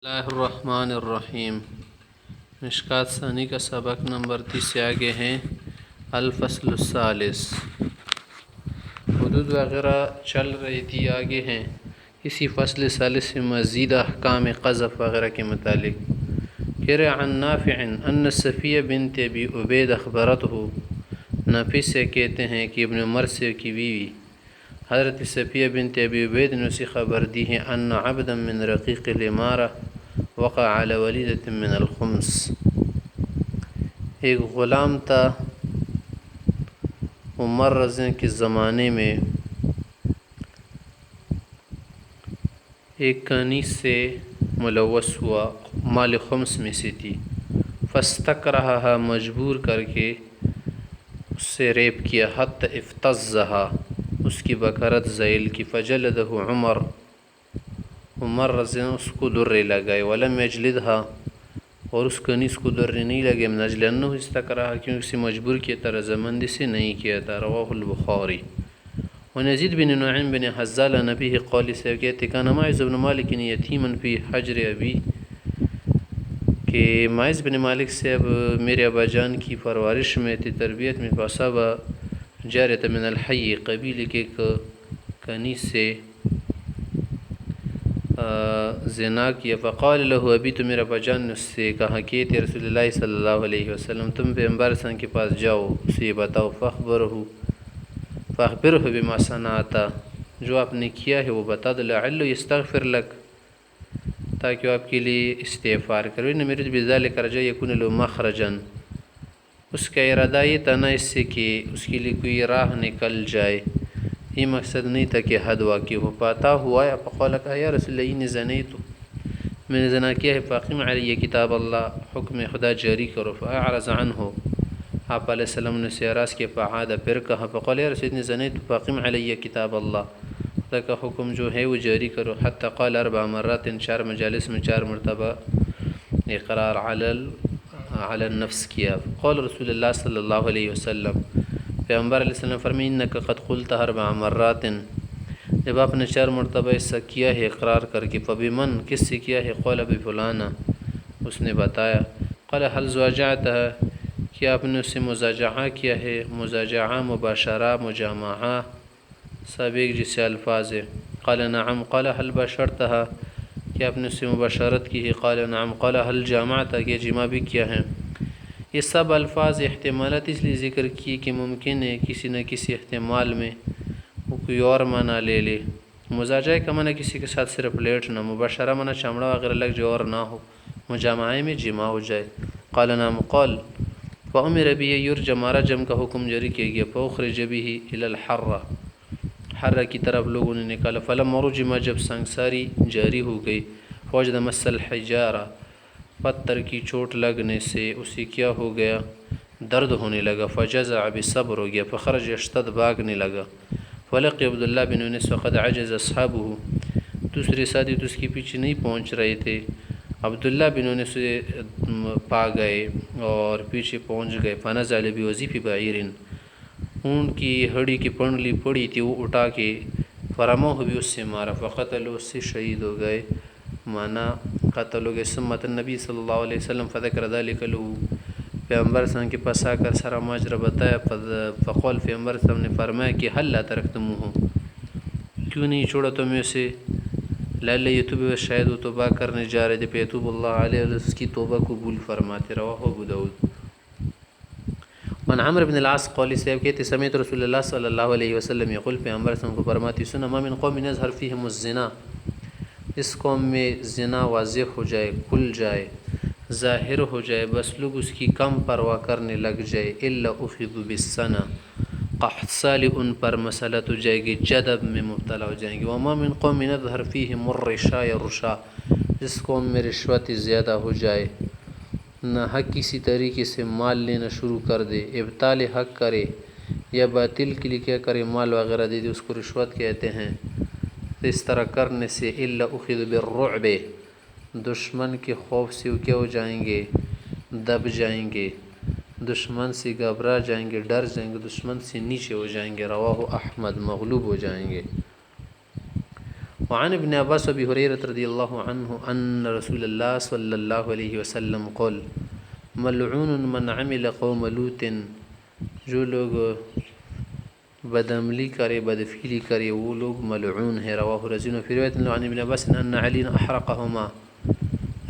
اللہ الرحمن الرحیم۔ مشکوٰۃ ثانی کا سبق نمبر 30 سے آگے ہیں الفصل الثالث۔ حدود وغیرہ چل رہی تھی، آگے ہیں اسی فصل ثالث سے مزید احکام قذف وغیرہ کے متعلق۔ کہہ رہے عن نافع ان صفیہ بنت ابی عبید اخبرتہ، نافع سے کہتے ہیں کہ ابن عمر سے کی بیوی حضرت صفیہ بنت ابی عبید نے اسی خبر دی ہے ان عبدا من رقیق الامارہ وقع علی ولیدۃ من الخمس، ایک غلام تھا عمر رضی کے زمانے میں، ایک کنیز سے ملوث ہوا، مال خمس میں سے تھی، فاستکرہہا، مجبور کر کے اس سے ریپ کیا، حتی افتضہا، اس کی بکرت ذیل کی، فجلدہ عمر رضی اس کو درے لگائے، ولم یجلدہا، اور اس کنیز کو درے نہیں لگے، من اجل انہ استکرہا، کیونکہ اسے مجبور کیا تھا، رضامندی سے نہیں کیا تھا، رواہ البخاری۔ ونزید بن نعیم بن حزال نبی قولی سے کہتے کان معاذ بن مالک یتیما فی حجر ابی، کہ معاذ بن مالک سے اب میرے ابا جان کی پرورش میں تھی، تربیت میں، فاصابہ جاریۃ من الحی، قبیلے کے کنیز سے زنا کیا، فقال له ابی، تو میرا ابا جان نے اس سے کہا کہ رسول اللہ صلی اللہ علیہ وسلم، تم پیغمبر صلی اللہ علیہ وسلم کے پاس جاؤ، اسے یہ بتاؤ، فاخبرہ بما صنعت، جو آپ نے کیا ہے وہ بتا دو، لعل یستغفر لک، تاکہ وہ آپ کے لیے استغفار کرے، ان میرد بذلک رجاء یکون له مخرجا، اس کا ارادہ یہ تھا نا اس سے کہ اس کے لیے کوئی راہ نکل جائے، یہ مقصد نہیں تھا کہ حد واقع ہو پاتا ہوا ہے۔ فقال کہا یا رسول اللہ انی زنیت، میں نے زنا کیا ہے، فاقم علی کتاب اللہ، حکم خدا جاری کرو، فاعرض عنہ، آپ علیہ السلام نے اسے اعراض کیا، فعاد، پھر کہا، فقال یا رسول اللہ انی زنیت فاقم علی کتاب اللہ، خدا کا حکم جو ہے وہ جاری کرو، حتی قال 4 مرات، 4 مجالس میں 4 مرتبہ اقرار علی النفس کیا۔ قال رسول اللہ صلی اللہ علیہ وسلم، پیغمبر علیہ السلام فرمائے انک قد قلت 4 مرات، جب آپ نے 4 مرتبہ ایسا کیا ہے اقرار کر کے، فبمن، کس سے کیا ہے، قال بفلانا، اس نے بتایا، قال هل زواجعتها، کیا آپ نے اس سے مزاجعہ کیا ہے، مزاجعہ، مباشرہ، مجامعہ، سب ایک جیسے الفاظ ہے، قال نعم، قال هل باشرتها، کیا آپ نے اس سے مباشرت کی ہے، قال نعم، قال هل جامعتها، کیا جمع بھی کیا ہے۔ یہ سب الفاظ احتمالات اس لیے ذکر کیے کہ ممکن ہے کسی نہ کسی احتمال میں وہ کوئی اور معنی لے لے۔ مزاجہ کا معنی کسی کے ساتھ صرف لیٹنا، مباشرہ معنی چمڑا وغیرہ لگ جو اور نہ ہو، مجامعہ میں جمع ہو جائے۔ قال نعم، قال فامر به یرجم، رجم کا حکم جاری کیا گیا، فاخرج به الی الحرہ، حرہ کی طرف لوگوں نے نکالا، فلما رجم، جب سنگساری جاری ہو گئی، فوجد مس الحجارہ، پتھر کی چوٹ لگنے سے اسے کیا ہو گیا، درد ہونے لگا، فجزع، بصبر ہو گیا، فخرج یشتد، بھاگنے لگا، فلقی عبداللہ بن انس وقد عجز اصحابہ، دوسرے ساتھی تو اس کے پیچھے نہیں پہنچ رہے تھے، عبداللہ بن انس سے پا گئے اور پیچھے پہنچ گئے، فنزع بوظیف بعیر، اونٹ کی ہڈی کی پنڈلی پڑی تھی وہ اٹھا کے، فرموہ بھی، اس سے مارا، فقتل، اس سے شہید ہو گئے، مانا قتل ہو گئے، سمت النبی صلی اللہ علیہ وسلم فذکر ذلک له، پیغمبر صلی اللہ علیہ وسلم کے پاس آ کر سارا ماجرا بتایا، فقال، پیغمبر صلی اللہ علیہ وسلم نے فرمایا کہ حل لا ترکتموہ، کیوں نہیں چھوڑا تمہیں اسے، لعل یتوب، شاید وہ توبہ کرنے جا رہے تھے، فیتوب اللہ علیہ، اس کی توبہ قبول فرماتے، رواہ ابو داؤد۔ من عمرو بن العاص قولی سے کہتے سمیت رسول اللہ صلی اللہ علیہ وسلم یقول، پیغمبر صلی اللہ علیہ وسلم کو فرماتی سنا، ما من قوم یظہر فیہم الزنا، اس قوم میں زنا واضح ہو جائے، کھل جائے، ظاہر ہو جائے، بس لوگ اس کی کم پرواہ کرنے لگ جائے، الا اخذوا بالسنہ، قحط سالی ان پر مسلط ہو جائے گی، جدب میں مبتلا ہو جائیں گے، وما من قوم یظہر فیہم الرشا، یا رشا، جس قوم میں رشوت زیادہ ہو جائے، نہ حق کسی طریقے سے مال لینا شروع کر دے، ابطال حق کرے یا باطل کے لیے کیا کرے، مال وغیرہ دے دے، اس کو رشوت کہتے ہیں، تو اس طرح کرنے سے الا اخذ بالرعب، دشمن کے خوف سے وہ کیا ہو جائیں گے، دب جائیں گے، دشمن سے گھبرا جائیں گے، ڈر جائیں گے، دشمن سے نیچے ہو جائیں گے، رواہ احمد، مغلوب ہو جائیں گے۔ وعن ابن عباس و ابی ہریرہ رضی اللہ عنہ ان رسول اللہ صلی اللہ علیہ وسلم قال ملعون من عمل قوم لوط، جو لوگ بدعملی کرے، بدفعلی کرے، وہ لوگ ملعون ہیں۔ رواہ رزین و فی روایت عن ابن عباس ان علی احرقہما،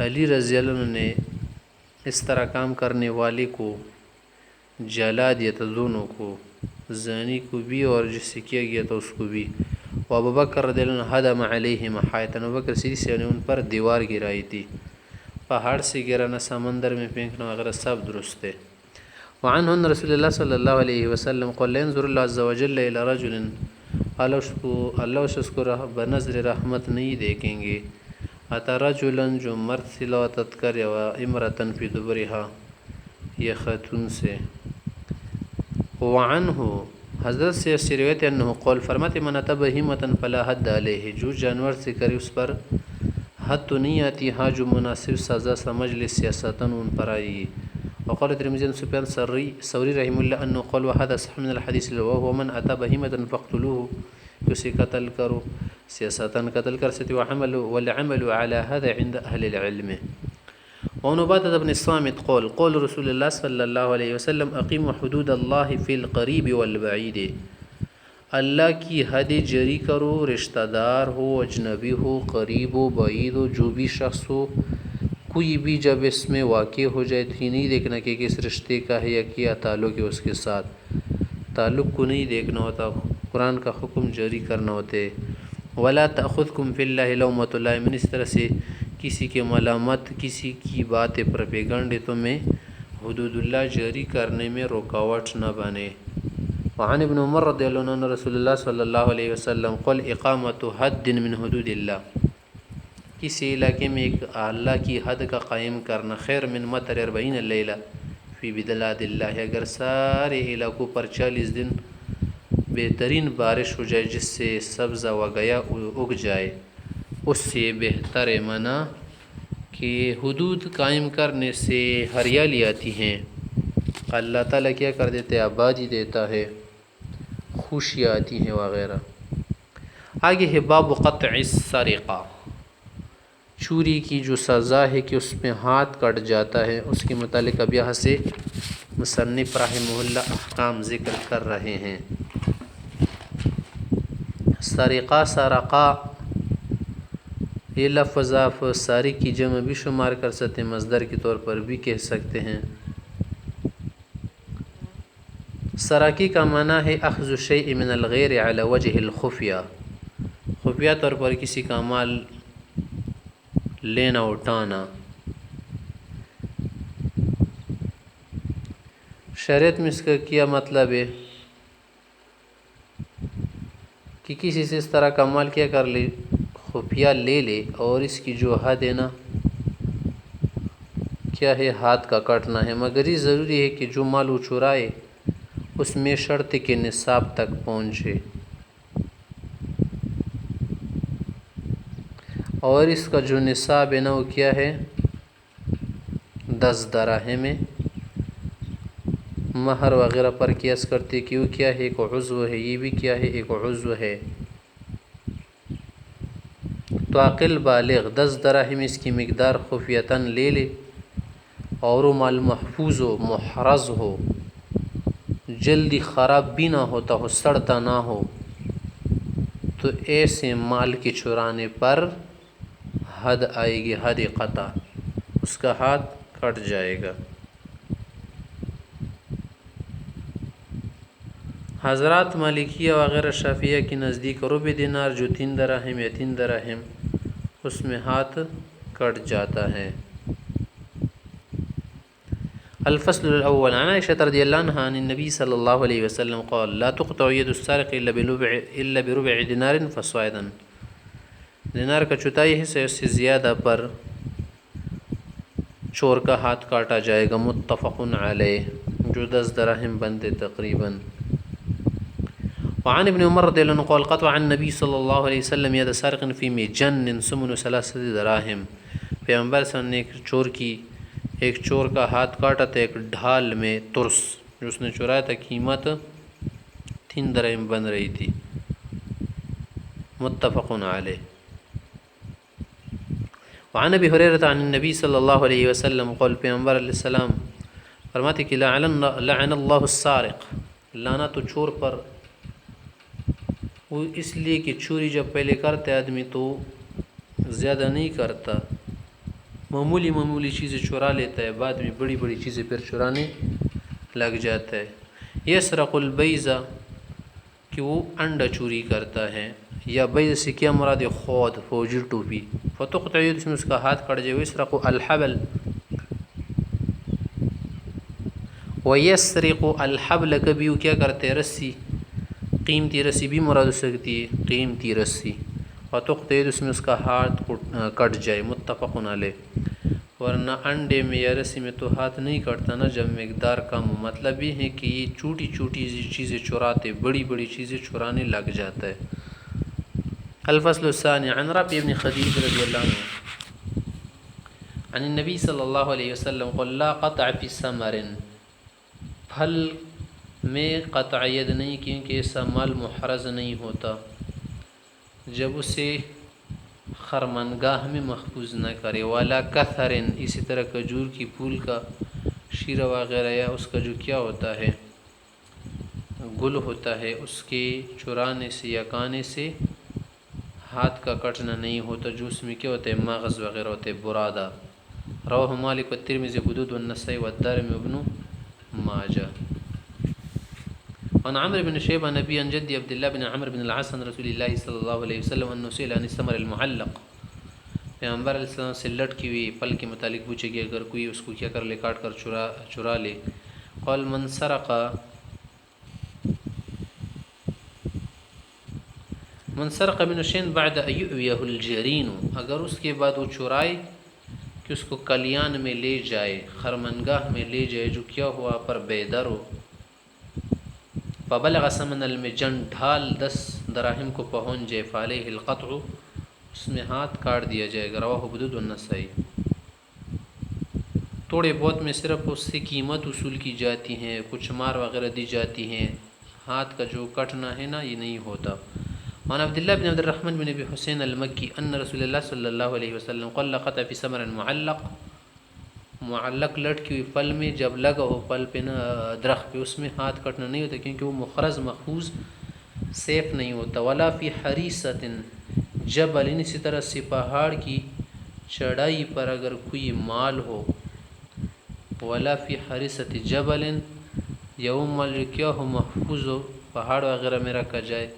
علی رضی اللہ عنہ نے اس طرح کام کرنے والے کو جلا دیا تھا، دونوں کو، زانی کو بھی اور جس سے کیا گیا تھا اس کو بھی۔ و ابو بکر رضی اللہ عنہ حدم علیہم حائطا، ابو بکر صدیق نے ان پر دیوار گرائی تھی، پہاڑ سے گرانا، سمندر میں پھینکنا وغیرہ سب درست ہے۔ وعنہ ان رسول اللہ صلی اللہ علیہ وسلم قال لا ينظر اللہ عز وجل الى رجل، اللہ اس کو بنظر رحمت نہیں دیکھیں گے، اتا رجلا، جو مرد سے لواتت کرے، و امرتن فی دبرہا، یہ خاتون سے۔ وعنہ حضرت سے اس روایت انہو قول فرماتے من اتى بہیمة فلا حد علیہ، جو جانور سے کرے اس پر حد تو نہیں آتی، ہاں جو مناسب سزا سمجھ لے سیاستاً ان پر آئی۔ وقال ترمذی عن سفیان ثوری رحمہ اللہ انہ قال وهذا صح من الحدیث وهو من اتى بہیمة فاقتلوه، کہ اسے قتل کرو، سیاستاً قتل کر سکتے، والعمل على هذا عند اہل العلم۔ وعن عبادة بن الصامت قال قول رسول اللہ صلی اللہ علیہ وسلم اقیموا حدود اللہ فی القریب والبعید، اللہ کی حد جری کرو، رشتہ دار ہو، اجنبی ہو، قریب ہو، بعید ہو، جو بھی شخص ہو، کوئی بھی جب اس میں واقع ہو جائے تو یہ نہیں دیکھنا کہ کس رشتے کا ہے یا کیا تعلق ہے اس کے ساتھ، تعلق کو نہیں دیکھنا ہوتا، قرآن کا حکم جاری کرنا ہوتے۔ ولا تأخذکم فی اللہ لومۃ لائم، اس طرح سے کسی کے ملامت، کسی کی بات پروپیگنڈ تمہیں حدود اللہ جاری کرنے میں رکاوٹ نہ بنے۔ وعن ابن عمر رضی اللہ عنہ رسول اللہ صلی اللہ علیہ وسلم قال اقامت حد من حدود اللہ، کسی علاقے میں ایک اللہ کی حد کا قائم کرنا خیر من مطر 40 لیلہ فی بلاد اللہ، اگر سارے علاقوں پر 40 دن بہترین بارش ہو جائے جس سے سبزہ وغیرہ اگ جائے، اس سے بہتر منع کہ حدود قائم کرنے سے ہریالی آتی ہیں، اللہ تعالیٰ کیا کر دیتے، آبادی دیتا ہے، خوشیاں آتی ہیں وغیرہ۔ آگے ہے باب قطع السرقہ، چوری کی جو سزا ہے کہ اس میں ہاتھ کٹ جاتا ہے، اس کے متعلق اب یہاں سے مصنف رحمہ اللہ احکام ذکر کر رہے ہیں۔ سرقہ، سرقہ، یہ لفظ آپ سارق کی جمع بھی شمار کر سکتے ہیں، مصدر کے طور پر بھی کہہ سکتے ہیں۔ سرقی کا معنی ہے اخذ الشیء من الغیر علی وجہ الخفیہ، خفیہ طور پر کسی کا مال لینا، اٹھانا۔ شریعت میں اس کا کیا مطلب ہے کہ کسی سے اس طرح کا مال کیا کر لے، خفیہ لے لے، اور اس کی جو حد ہے نا کیا ہے، ہاتھ کا کٹنا ہے، مگر یہ ضروری ہے کہ جو مال وہ چرائے اس میں شرط کے نصاب تک پہنچے، اور اس کا جو نصاب ہے نا وہ کیا ہے، 10 دراہم ہے۔ مہر وغیرہ پر قیاس کرتے کہ وہ کیا ہے، ایک عضو ہے، یہ بھی کیا ہے، ایک عضو ہے۔ تو عاقل بالغ 10 دراہم اس کی مقدار خفیتاً لے لے، اور وہ مال محفوظ ہو، محرز ہو، جلدی خراب بھی نہ ہوتا ہو، سڑتا نہ ہو، تو ایسے مال کے چرانے پر حد آئے گی، حد قطع، اس کا ہاتھ کٹ جائے گا۔ حضرات مالکیہ وغیرہ شافعیہ کے نزدیک ربع دینار جو 3 دراہم یا 3 دراہم، اس میں ہاتھ کٹ جاتا ہے۔ الفصل الاول عن عائشہ رضی اللہ عنہا عن النبی صلی اللہ علیہ وسلم قال لا تقطع ید السارق الا بربع دینار فصاعدا، دینار کا چوتھائی حصہ اس سے زیادہ پر چور کا ہاتھ کاٹا جائے گا۔ متفق علیہ، جو 10 دراہم بنتے تقریباً۔ وعن ابن عمر رضی اللہ عنہ قال قطع النبی صلی اللہ علیہ وسلم ید سارق فی مجن ثمن 3 دراہم، پیغمبر صلی اللہ علیہ وسلم نے ایک چور کا ہاتھ کاٹا تھا ایک ڈھال میں ترس، جو اس نے چرایا تھا، قیمت 3 دراہم بن رہی تھی۔ متفق علیہ۔ وعن ابی ہریرہ عن النبی صلی اللہ علیہ وسلم قول پیغمبر علیہ السلام فرماتے کہ لعن اللہ السارق، لعنت تو چور پر، وہ اس لیے کہ چوری جب پہلے کرتا ہے آدمی تو زیادہ نہیں کرتا، معمولی چیزیں چرا لیتا ہے، بعد میں بڑی بڑی چیزیں پھر چرانے لگ جاتا ہے۔ یسرق البیضہ کہ وہ انڈا چوری کرتا ہے، یا بیض سے کیا مراد خود فوجی ٹوپی، فتقطع اس میں اس کا ہاتھ کٹ جائے۔ یسرق الحبل ویسرق الحبل، کبھی وہ کیا کرتے ہیں رسی، قیمتی رسی بھی مراد ہو سکتی ہے، قیمتی رسی، فتقطع اس میں اس کا ہاتھ کٹ جائے، متفق علیہ۔ ورنہ انڈے میں یا رسی میں تو ہاتھ نہیں کٹتا نا جب مقدار کم ہو، مطلب یہ ہے کہ یہ چھوٹی چھوٹی چیزیں چراتے، بڑی بڑی چیزیں چرانے لگ جاتا ہے۔ الفصل الثانی عن رافع بن خدیج رضی اللہ عنہ عن النبی صلی اللہ علیہ وسلم قال لا قطع فی ثمر، پھل میں قطع ید نہیں، کیونکہ ایسا مال محرز نہیں ہوتا جب اسے خرمنگاہ میں محفوظ نہ کرے، والا کثر، اسی طرح کھجور کی پھول کا شیرہ وغیرہ یا اس کا جو کیا ہوتا ہے گل ہوتا ہے، اس کے چرانے سے یا کانے سے ہاتھ کا کٹنا نہیں ہوتا، جو اس میں کیا ہوتا ہے مغز وغیرہ ہوتے، برادہ۔ رواہ مالک والترمذی حدود والنسائی والدارمی وابن ماجہ۔ عن عمرو بن شیبہ نبی عن جدی عبداللہ بن عمرو بن العاص عن رسول اللہ صلی اللہ علیہ وسلم انه سئل عن الثمر المعلق، پیغمبر علیہ السلام سے لٹکی ہوئی پھل کے متعلق پوچھے کہ اگر کوئی اس کو کیا کر لے، کاٹ کر چرا لے، قال من سرق من شيء بعد ان يؤويه الجرين، اگر اس کے بعد وہ چرائے کہ اس کو کلیان میں لے جائے، خرمنگاہ میں لے جائے، جو کیا ہوا پر بیدر ہو، فبلغ ثمن المجن، ڈھال 10 دراہم کو پہنچ جائے، فعلیہ القطع، اس میں ہاتھ کاٹ دیا جائے گا۔ رواہ حدود والنسائی۔ تھوڑے بہت میں صرف اس سے قیمت وصول کی جاتی ہیں، کچھ مار وغیرہ دی جاتی ہیں، ہاتھ کا جو کٹنا ہے نا یہ نہیں ہوتا۔ عن عبداللہ بن عبد الرحمن بن ابی حسین المکی ان رسول اللہ صلی اللہ علیہ وسلم قال لا قطع فی ثمر معلق، معلق لٹکی ہوئی پھل میں جب لگا ہو پھل پہ نا درخت پہ، اس میں ہاتھ کٹنا نہیں ہوتا کیونکہ وہ مخرز محفوظ سیف نہیں ہوتا۔ ولا فی حریصۃ جبل، اسی طرح سے پہاڑ کی چڑھائی پر اگر کوئی مال ہو، ولا فی حریصۃ جبل، یا وہ مال جو کیا ہو محفوظ ہو، پہاڑ وغیرہ میں رکھا جائے،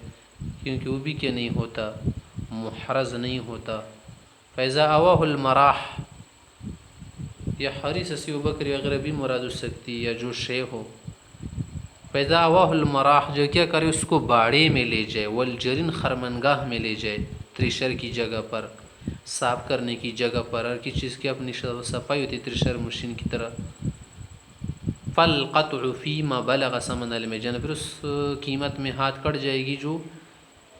کیونکہ وہ بھی کیا نہیں ہوتا محرز نہیں ہوتا۔ فیضا اواہ المراح، یا حریص سے وہ بکری وغیرہ بھی مراد ہو سکتی ہے، یا جو شے ہو۔ فیضا اواہ المراح، جو کیا کرے اس کو باڑے میں لے جائے، والجرین خرمنگاہ میں لے جائے، تریشر کی جگہ پر، صاف کرنے کی جگہ پر، ہر کسی چیز کی اپنی صفائی ہوتی ہے تریشر مشین کی طرح۔ فالقطع فیما بلغ ثمن المجن، پھر اس قیمت میں ہاتھ کٹ جائے گی جو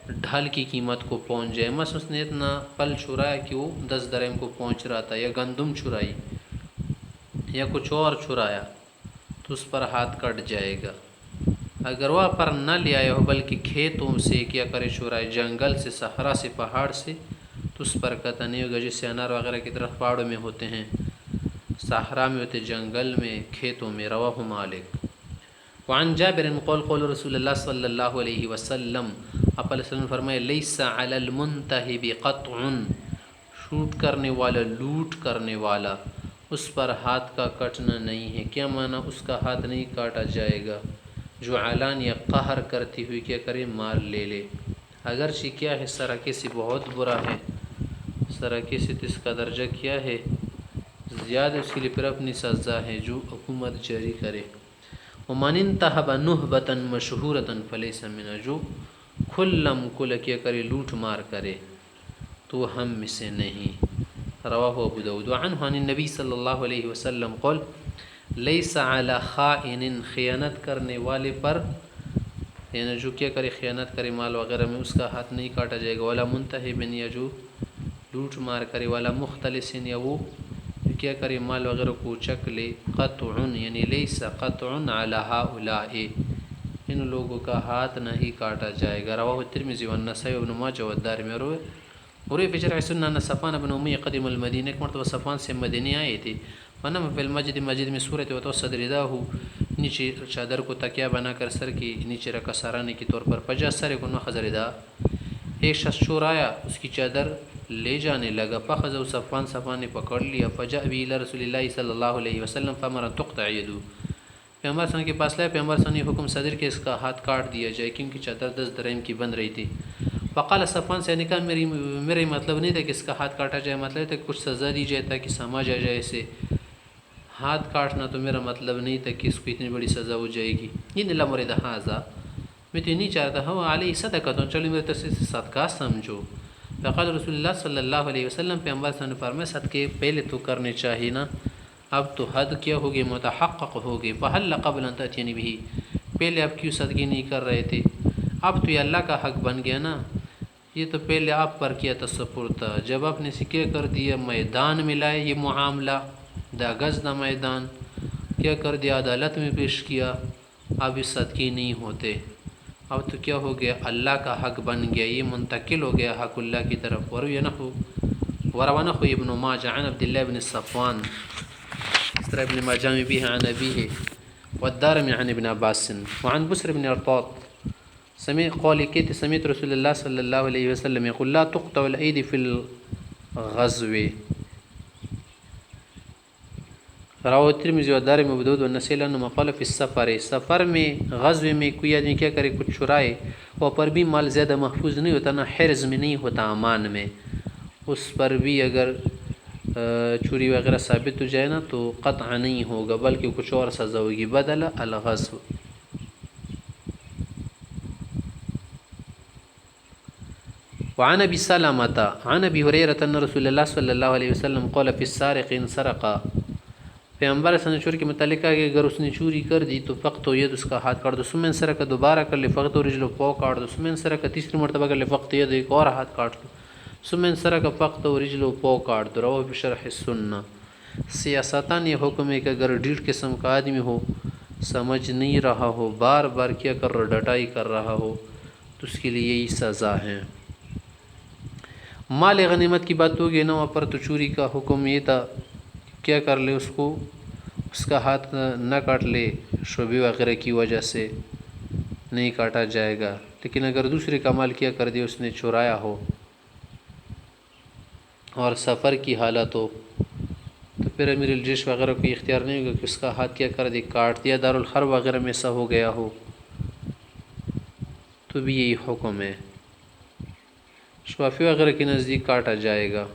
ڈھال کی قیمت کو پہنچ جائے۔ مثلا اس نے اتنا پھل چھرایا کہ وہ 10 درہم کو پہنچ رہا تھا، یا گندم چھرائی یا کچھ اور چھرایا تو اس پر ہاتھ کٹ جائے گا۔ اگر وہ پر نہ لے آیا ہو بلکہ کھیتوں سے کیا کرے چرائے، جنگل سے، صحرا سے، پہاڑ سے، تو اس پر قطع نہیں ہوگا، جس سے انار وغیرہ کی طرف پہاڑوں میں ہوتے ہیں، صحرا میں ہوتے، جنگل میں، کھیتوں میں۔ رواہ مالک۔ وعن جابر قول قول رسول اللہ صلی اللہ علیہ وسلم، آپ علیہ وسلم فرمائے لیس علی المنتہب قطع، شوٹ کرنے والا، لوٹ کرنے والا، اس پر ہاتھ کا کٹنا نہیں ہے۔ کیا معنی؟ اس کا ہاتھ نہیں کاٹا جائے گا جو علان یا قہر کرتی ہوئی کیا کرے مال لے لے، اگرچہ کیا ہے سرقے سے بہت برا ہے، سرقے سے تو اس کا درجہ کیا ہے زیادہ، اس کے لیے پھر اپنی سزا ہے جو حکومت جاری کرے۔ ومن انتہب نہبۃ مشہورۃ فلیس منا، جو کھلم کھل کیا کرے لوٹ مار کرے تو ہم میں سے نہیں۔ رواہ ابو داؤد۔ وعنہ عن النبی صلی اللہ علیہ وسلم قال لیس علی خائن، خیانت کرنے والے پر، یعنی جو کیا کرے خیانت کرے مال وغیرہ میں، اس کا ہاتھ نہیں کاٹا جائے گا۔ ولا منتہب، یا جو لوٹ مار کرے، ولا مختلس، یا وہ کیا کرے مال وغیرہ کو چک لے، قطع، یعنی لیس قطع علی ہؤلاء، لوگوں کا ہاتھ نہیں کاٹا جائے گا۔ رواہ الترمذی والنسائی وابن ماجہ والدارمی، اور اور فی شرح سنہ ان صفوان بن امیہ قدم المدینہ، ایک مرتبہ صفوان سے مدینہ آئے تھے، ونم فی المسجد، مسجد میں صورت وتوسد رداہ، نیچے چادر کو تکیہ بنا کر سر کی نیچے رکھا سارانے کے طور پر، پجا سر کو نخذ ردا، ایک شخص چور آیا اس کی چادر لے جانے لگا، فخذ صفوان نے پکڑ لیا، فجاء به الى رسول اللہ صلی اللہ علیہ وسلم فامر تقطع یدہ، پیغمبر صلی اللہ علیہ وسلم کے پاس لائے، پیغمبر صلی اللہ علیہ وسلم نے حکم صدر کہ اس کا ہاتھ کاٹ دیا جائے کیونکہ چادر 10 درہم کی بن رہی تھی۔ فقال صفوان سے نے کہا میرے مطلب نہیں تھا کہ اس کا ہاتھ کاٹا جائے، مطلب تھا کہ کچھ سزا دی جائے تاکہ سمجھ آ جائے اسے، ہاتھ کاٹنا تو میرا مطلب نہیں تھا کہ اس کو اتنی بڑی سزا ہو جائے گی۔ یہ لا مرید ھذا، میں تو نہیں چاہتا ہوں علیہ صدقۃ، چلو میرے طرف سے صدقہ سمجھو۔ فقال رسول اللہ صلی اللہ علیہ وسلم، پیغمبر صلی اللہ علیہ وسلم نے فرمایا صدقے پہلے تو کرنے چاہیے نا، اب تو حد کیا ہوگی، متحقق ہوگی، فہل قبل ان تأتینی بھی، پہلے آپ کیوں صدقے نہیں کر رہے تھے، اب تو یہ اللہ کا حق بن گیا نا، یہ تو پہلے آپ پر کیا تصور تھا، جب آپ نے سکے کر دیا میدان میں لائے یہ معاملہ، دا گز دا میدان کیا کر دیا، عدالت میں پیش کیا، اب اس صدقے نہیں ہوتے، اب تو کیا ہو گیا، اللہ کا حق بن گیا، یہ منتقل ہو گیا حق اللہ کی طرف۔ وروانہ ابن ماجہ عن عبداللہ بن صفوان، اس طرح ابن ماجہ میں بھی ہے عن ابیہ، والدارمی عن ابن عباس، وعن بسر بن ارطاط قول کہتے سمیت رسول اللہ صلی اللہ علیہ وسلم یقول لا تقطع الایدی فی الغزو، راو ترمذی و دارمی ابو داؤد و نسائی انہما قال فی السفر، سفر میں غزو میں کوئی آدمی کیا کرے کچھ چرائے، وہ پر بھی مال زیادہ محفوظ نہیں ہوتا، نہ حرز میں نہیں ہوتا، امان میں، اس پر بھی اگر چوری وغیرہ ثابت ہو جائے نا تو قطع نہیں ہوگا بلکہ کچھ اور سزا ہوگی، بدل الغزو۔ وعن ابی سلمۃ عن ابی ہریرۃ ان رسول اللہ صلی اللہ علیہ وسلم قال فی السارق ان سرق، پیغمبر صلی اللہ علیہ وسلم چور کے متعلق ہے کہ اگر اس نے چوری کر دی تو فقط ید، اس کا ہاتھ کاٹ دو، ثم انسرق، دوبارہ کر لے فقط رجل، پاؤ کاٹ دو، ثم انسرق، تیسری مرتبہ کر لے فقط ید، ایک اور ہاتھ کاٹ لو، ثم انسرق فقط رجل، پاؤ کاٹ دو، رواہ بشرح السنہ۔ سیاستاً یہ حکم ہے کہ اگر ڈیڑھ قسم کا آدمی ہو، سمجھ نہیں رہا ہو، بار بار کیا کر رہا، ڈٹائی کر رہا ہو، تو اس کے لیے یہی سزا ہے۔ مال غنیمت کی بات ہوگی نا، وہاں پر تو چوری کا حکم یہ تھا کیا کر لے، اس کو اس کا ہاتھ نہ کاٹ لے، شعبے وغیرہ کی وجہ سے نہیں کاٹا جائے گا، لیکن اگر دوسرے کا مال کیا کر دیا، اس نے چورایا ہو اور سفر کی حالت ہو، تو پھر امیر الجیش وغیرہ کو اختیار نہیں ہوگا کہ اس کا ہاتھ کیا کر دے، کاٹ دیا، دارالحرب وغیرہ میں ایسا ہو گیا ہو تو بھی یہی حکم ہے، شوافی وغیرہ کے نزدیک کاٹا جائے گا۔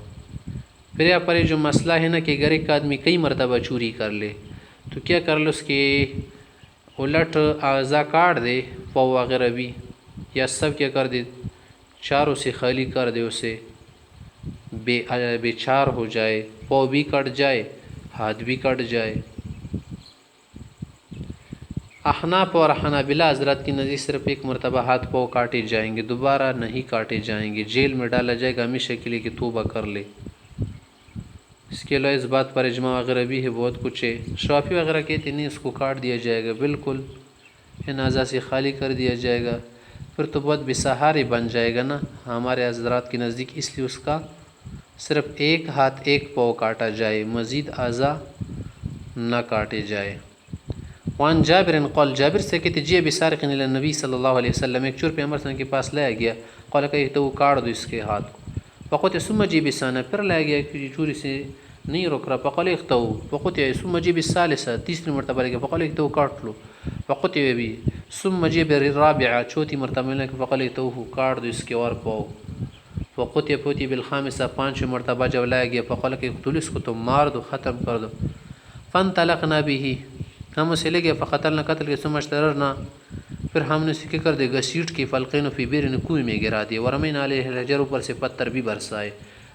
پھر یہاں پر جو مسئلہ ہے نا کہ اگر ایک آدمی کئی مرتبہ چوری کر لے تو کیا کر لے، اس کے الٹ اعضاء کاٹ دے، پاؤں وغیرہ بھی، یا سب کیا کر دے، چاروں سے خالی کر دے، اسے بے چار ہو جائے، پاؤں بھی کٹ جائے، ہاتھ بھی کٹ جائے۔ احناف اور حنابلہ حضرات کی نزدیک صرف ایک مرتبہ ہاتھ پاؤں کاٹے جائیں گے، دوبارہ نہیں کاٹے جائیں گے، جیل میں ڈالا جائے گا ہمیشہ کے لیے کہ توبہ کر لے۔ اس کے علاوہ اس بات پر اجماع وغیرہ بھی ہے، بہت کچھ ہے۔ شافعی وغیرہ کہتے نہیں، اس کو کاٹ دیا جائے گا، بالکل ان اعضاء سے خالی کر دیا جائے گا، پھر تو بہت بے سہارے بن جائے گا نا ہمارے حضرات کے نزدیک، اس لیے اس کا صرف ایک ہاتھ ایک پاؤں کاٹا جائے، مزید اعضاء نہ کاٹے جائے۔ وان جابر قال، جابر سے کہتے جی بسارق الی النبی صلی اللہ علیہ وسلم، ایک چور پیغمبر صلی اللہ علیہ وسلم کے پاس لایا گیا، قال کہ تو وہ کاٹ دو اس کے ہاتھ کو، فقط ثم جی بسانہ، پھر لایا گیا کہ چوری سے نہیں روک رہا، فقال اختو، فقط ثم جی بالثالثہ، تیسری مرتبہ لے گیا، فقال تو کاٹ لو، فقط بھی، ثم جی بالرابعہ، چوتھی مرتبہ لے گیا، فقال تو کاٹ دو اس کے اور پاؤں، فقط پوتی بالخامسہ، پانچویں مرتبہ جب لایا گیا، فقال کہ اقتلوا، اس کو تو مار دو، ختم کر دو، فانطلقنا به، ہم اسے لے گئے، فقتلنا، قتل کے، ثم اشتررنا، پھر ہم نے اسے کیا کر دے، گھسیٹ کے، فلقین فی بئر، کنویں میں گرا دیا، ورمین علیہ الحجر، اوپر سے پتھر بھی برسائے۔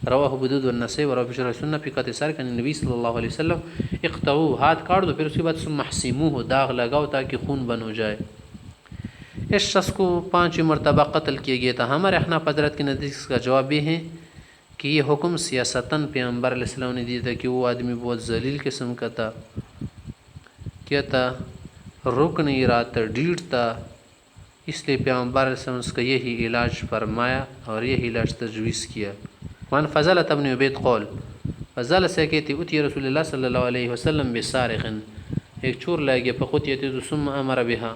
رواہ ابو داؤد والنسائی ورواه في شرح السنة في قتل السارق ان النبی صلی اللہ علیہ وسلم اقطعوا، ہاتھ کاٹ دو، پھر اس کے بعد ثم احسموه، داغ لگاؤ تاکہ خون بن ہو جائے۔ اس شخص کو 5ویں مرتبہ قتل کیا گیا تھا۔ ہمارے احناف حضرات کے نزدیک اس کا جواب یہ ہے کہ یہ حکم سیاستاً پیغمبر علیہ السلام نے دیا تھا کہ وہ آدمی بہت ذلیل قسم کا تھا، کیا تھا، رک نہیں رہا تھا، ڈیڑھ تھا، اس لیے پیغمبر علیہ السلام اس کا یہی علاج فرمایا اور یہی علاج تجویز کیا۔ وعن فضلة بن عبید قول فضل سے کہتی اتی رسول اللہ صلی اللہ علیہ وسلم بسارق، ایک چور لائے گیا فقطیت ثم امر بها،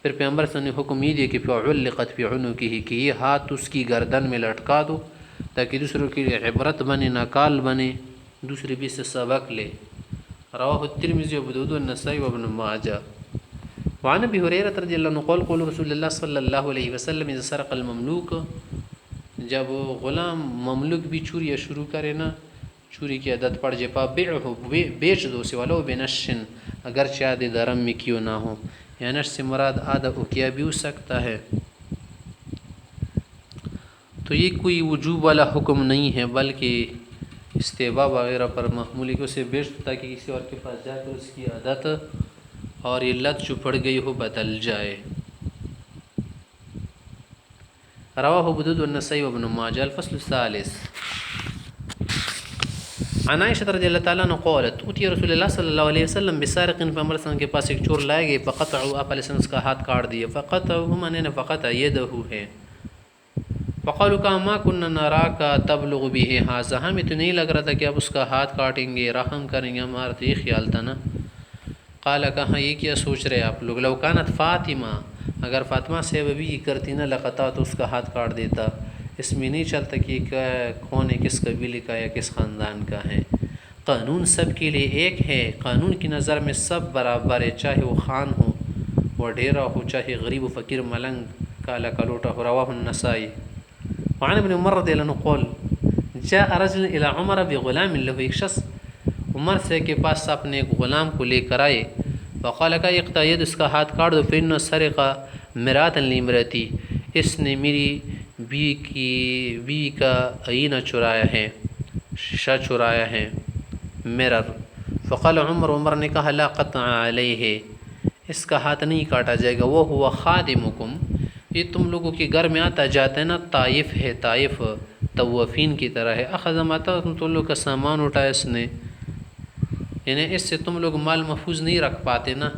پھر پیغمبر صلی اللہ علیہ وسلم نے حکم یہ دیا کہ فعلقت فی عنقہ، کہ یہ ہاتھ اس کی گردن میں لٹکا دو تاکہ دوسروں کے لیے عبرت بنے، ناکال بنے، دوسرے بھی سے سبق لے۔ رواہ الترمذی وابو داؤد والنسائی وابن ماجہ۔ وعن ابی ہریرہ رضی اللہ عنہ قال قول رسول اللہ صلی اللہ علیہ وسلم اذا سرق المملوک، جب غلام مملوک بھی چوری شروع کرے نا، چوری کی عادت پڑ جائے، فبیعہ بیچ دو اسے، ولو بنشن، اگرچہ آدھے درم میں کیوں نہ ہو، یعنی نش سے مراد آدھا اکیا بھی ہو سکتا ہے۔ تو یہ کوئی وجوب والا حکم نہیں ہے، بلکہ استحباب وغیرہ پر محمولی کو اسے بیچ دو تاکہ کسی اور کے پاس جا کر اس کی عادت اور یہ لت جو پڑ گئی ہو بدل جائے۔ رواہ ابو داؤد والنسائی وابن ماجہ۔ الفصل الثالث عن عائشہ رضی اللہ تعالیٰ عنہ قالت اتی رسول اللہ صلی اللہ علیہ وسلم بسارق، پیغمبر صلی اللہ علیہ وسلم کے پاس ایک چور لائے گئے، فقطعوا، آپ علیہ السلام اس کا ہاتھ کاٹ دیا، فقطعوا معنی نے فقطع یدہ ہے، فقالوا کہا ما کننا نراک تبلغ به ھذا، ہمیں تو نہیں لگ رہا تھا کہ آپ اس کا ہاتھ کاٹیں گے، رحم کریں گے، ہمارا تو یہ خیال تھا نا۔ قال کہا یہ کیا سوچ رہے آپ لوگ، لو کانت فاطمہ، اگر فاطمہ سے بھی یہ کرتی نا لقطع تو اس کا ہاتھ کاٹ دیتا، اس میں نہیں چلتا کہ کون ہے، کس قبیلے کا یا کس خاندان کا ہے۔ قانون سب کے لیے ایک ہے، قانون کی نظر میں سب برابر ہے، چاہے وہ خان ہو، وہ ڈیرا ہو، چاہے غریب و فقیر، ملنگ، کالا کلوٹا ہو۔ رواہ النسائی۔ وعن ابن عمر رضی اللہ عنہ قول جاء رجل الى عمر بغلام له، ایک شخص عمر سے کے پاس اپنے ایک غلام کو لے کر آئے، فقال کا اقطع ید، اس کا ہاتھ کاٹ دو، فإنه سرق مرآة لامرأتی، اس نے میری بیوی کا آئینہ چرایا ہے، شیشہ چرایا ہے، مرر۔ فقال عمر نے کہا لا قطع علیہ، اس کا ہاتھ نہیں کاٹا جائے گا، وہ ہوا خادمکم، یہ تم لوگوں کے گھر میں آتا جاتا ہے نا، طائف ہے، طائف طوافین کی طرح ہے، اخذ ماتا، تم لوگ کا سامان اٹھایا اس نے، یعنی اس سے تم لوگ مال محفوظ نہیں رکھ پاتے نا،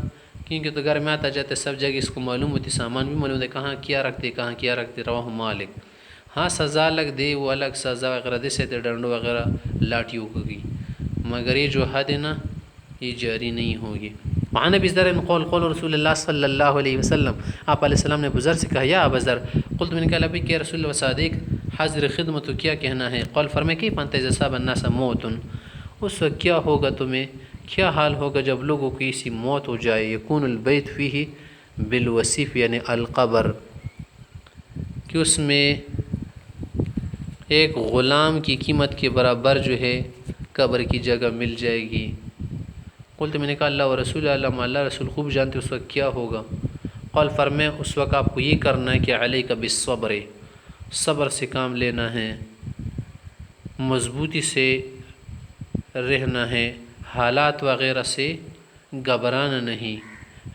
کیونکہ تو گھر میں آتا جاتا ہے، سب جگہ اس کو معلوم ہوتی، سامان بھی معلوم ہوتا ہے کہاں کیا رکھتے، کہاں کیا رکھتے۔ رواہ مالک۔ ہاں سزا الگ دے، وہ الگ سزا وغیرہ دے سکتے، ڈنڈوں وغیرہ لاٹھیوں کی، مگر یہ جو حد ہے نا یہ جاری نہیں ہوگی۔ وعن ابی ذر قول قول رسول اللہ صلی اللہ علیہ وسلم، آپ علیہ السلام نے ابو ذر سے کہا یا ابا ذر، قلت میں نے کہا لبیک یا رسول اللہ صادق، حاضر خدمت، کیا کہنا ہے؟ قول فرمائے کیف انت اذا اصاب الناس موت، اس وقت کیا ہوگا تمہیں، کیا حال ہوگا جب لوگوں کی ایسی موت ہو جائے، یکون البیت فیہ بالوصیف، یعنی القبر، کہ اس میں ایک غلام کی قیمت کے برابر جو ہے قبر کی جگہ مل جائے گی۔ قلت میں نے کہا اللہ و رسول، اللہ رسول خوب جانتے اس وقت کیا ہوگا۔ قال فرمائے اس وقت آپ کو یہ کرنا ہے کہ علیک بالصبر، صبر سے کام لینا ہے، مضبوطی سے رہنا ہے، حالات وغیرہ سے گھبرانا نہیں،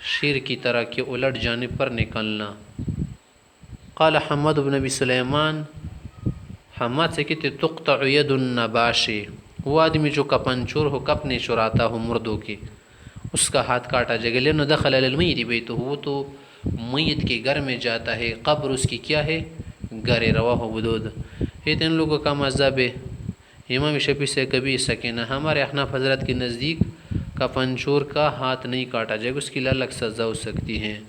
شیر کی طرح کے الٹ جانب پر نکلنا۔ قال حماد بن ابی سلیمان، حماد سے کہتے تقطع ید النباش، وہ آدمی جو کپن چور ہو، کپنے چراتا ہو مردوں کے، اس کا ہاتھ کاٹا جائے گا، لأنه دخل علی المیت بیتہ، وہ تو میت کے گھر میں جاتا ہے، قبر اس کی کیا ہے، گھر۔ رواہ ابو داؤد۔ یہ تین لوگوں کا مذہب ہے، امام شفیع سے کبھی سکینہ، ہمارے احناف حضرت کے نزدیک کفن چور کا ہاتھ نہیں کاٹا جائے گا، اس کے لیے الگ سزا ہو سکتی ہے۔